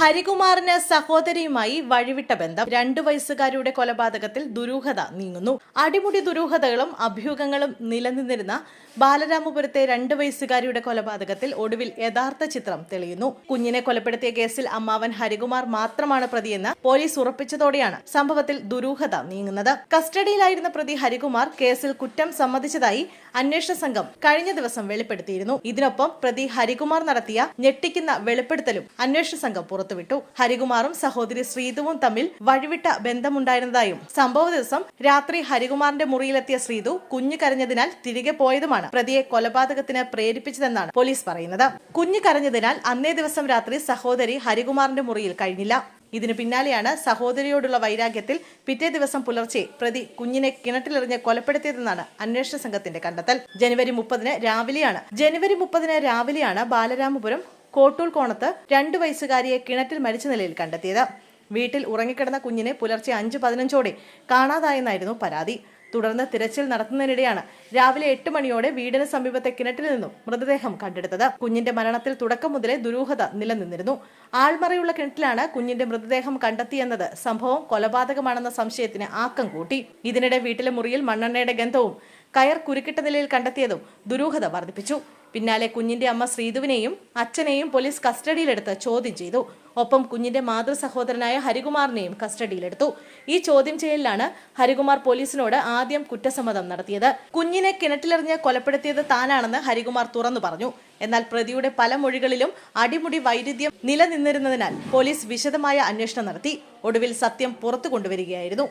ഹരികുമാറിന് സഹോദരിയുമായി വഴിവിട്ട ബന്ധം. 2 വയസ്സുകാരിയുടെ കൊലപാതകത്തിൽ ദുരൂഹത നീങ്ങുന്നു. അടിമുടി ദുരൂഹതകളും അഭ്യൂഹങ്ങളും നിലനിന്നിരുന്ന ബാലരാമപുരത്തെ 2 വയസ്സുകാരിയുടെ കൊലപാതകത്തിൽ ഒടുവിൽ യഥാർത്ഥ ചിത്രം തെളിയുന്നു. കുഞ്ഞിനെ കൊലപ്പെടുത്തിയ കേസിൽ അമ്മാവൻ ഹരികുമാർ മാത്രമാണ് പ്രതിയെന്ന് പോലീസ് ഉറപ്പിച്ചതോടെയാണ് സംഭവത്തിൽ ദുരൂഹത നീങ്ങുന്നത്. കസ്റ്റഡിയിലായിരുന്ന പ്രതി ഹരികുമാർ കേസിൽ കുറ്റം സമ്മതിച്ചതായി അന്വേഷണ സംഘം കഴിഞ്ഞ ദിവസം വെളിപ്പെടുത്തിയിരുന്നു. ഇതിനൊപ്പം പ്രതി ഹരികുമാർ നടത്തിയ ഞെട്ടിക്കുന്ന വെളിപ്പെടുത്തലും അന്വേഷണ സംഘം പുറത്തുവിട്ടു. ഹരികുമാറും സഹോദരി ശ്രീതുവും തമ്മിൽ വഴിവിട്ട ബന്ധമുണ്ടായിരുന്നതായും സംഭവ ദിവസം രാത്രി ഹരികുമാറിന്റെ മുറിയിലെത്തിയ ശ്രീതു കുഞ്ഞു കരഞ്ഞതിനാൽ തിരികെ പോയതുമാണ് പ്രതിയെ കൊലപാതകത്തിന് പ്രേരിപ്പിച്ചതെന്നാണ് പോലീസ് പറയുന്നത്. കുഞ്ഞു കരഞ്ഞതിനാൽ അന്നേ ദിവസം രാത്രി സഹോദരി ഹരികുമാറിന്റെ മുറിയിൽ കഴിഞ്ഞില്ല. ഇതിനു പിന്നാലെയാണ് സഹോദരിയോടുള്ള വൈരാഗ്യത്തിൽ പിറ്റേ ദിവസം പുലർച്ചെ പ്രതി കുഞ്ഞിനെ കിണറ്റിലെറിഞ്ഞ് കൊലപ്പെടുത്തിയതെന്നാണ് അന്വേഷണ സംഘത്തിന്റെ കണ്ടെത്തൽ. ജനുവരി 30 രാവിലെയാണ് ബാലരാമപുരം കോട്ടൂൾ കോണത്ത് 2 വയസ്സുകാരിയെ കിണറ്റിൽ മരിച്ച നിലയിൽ കണ്ടെത്തിയത്. വീട്ടിൽ ഉറങ്ങിക്കിടന്ന കുഞ്ഞിനെ പുലർച്ചെ 5:15 കാണാതായെന്നായിരുന്നു പരാതി. തുടർന്ന് തിരച്ചിൽ നടത്തുന്നതിനിടെയാണ് രാവിലെ 8 മണിയോടെ വീടിന് സമീപത്തെ കിണറ്റിൽ നിന്നും മൃതദേഹം കണ്ടെടുത്തത്. കുഞ്ഞിന്റെ മരണത്തിൽ തുടക്കം മുതലേ ദുരൂഹത നിലനിന്നിരുന്നു. ആൾമറയുള്ള കിണറ്റിലാണ് കുഞ്ഞിന്റെ മൃതദേഹം കണ്ടെത്തിയെന്നത് സംഭവം കൊലപാതകമാണെന്ന സംശയത്തിന് ആക്കം കൂട്ടി. ഇതിനിടെ വീട്ടിലെ മുറിയിൽ മണ്ണെണ്ണയുടെ ഗന്ധവും കയർ കുരുക്കിട്ട നിലയിൽ കണ്ടെത്തിയതും ദുരൂഹത വർദ്ധിപ്പിച്ചു. പിന്നാലെ കുഞ്ഞിന്റെ അമ്മ ശ്രീതുവിനെയും അച്ഛനെയും പോലീസ് കസ്റ്റഡിയിലെടുത്ത് ചോദ്യം ചെയ്തു. ഒപ്പം കുഞ്ഞിന്റെ മാതൃ സഹോദരനായ ഹരികുമാറിനെയും കസ്റ്റഡിയിലെടുത്തു. ഈ ചോദ്യം ചെയ്യലിലാണ് ഹരികുമാർ പോലീസിനോട് ആദ്യം കുറ്റസമ്മതം നടത്തിയത്. കുഞ്ഞിനെ കിണറ്റിലെറിഞ്ഞ് കൊലപ്പെടുത്തിയത് താനാണെന്ന് ഹരികുമാർ തുറന്നു പറഞ്ഞു. എന്നാൽ പ്രതിയുടെ പല മൊഴികളിലും അടിമുടി വൈരുദ്ധ്യം നിലനിന്നിരുന്നതിനാൽ പോലീസ് വിശദമായ അന്വേഷണം നടത്തി. ഒടുവിൽ സത്യം പുറത്തു കൊണ്ടുവരികയായിരുന്നു.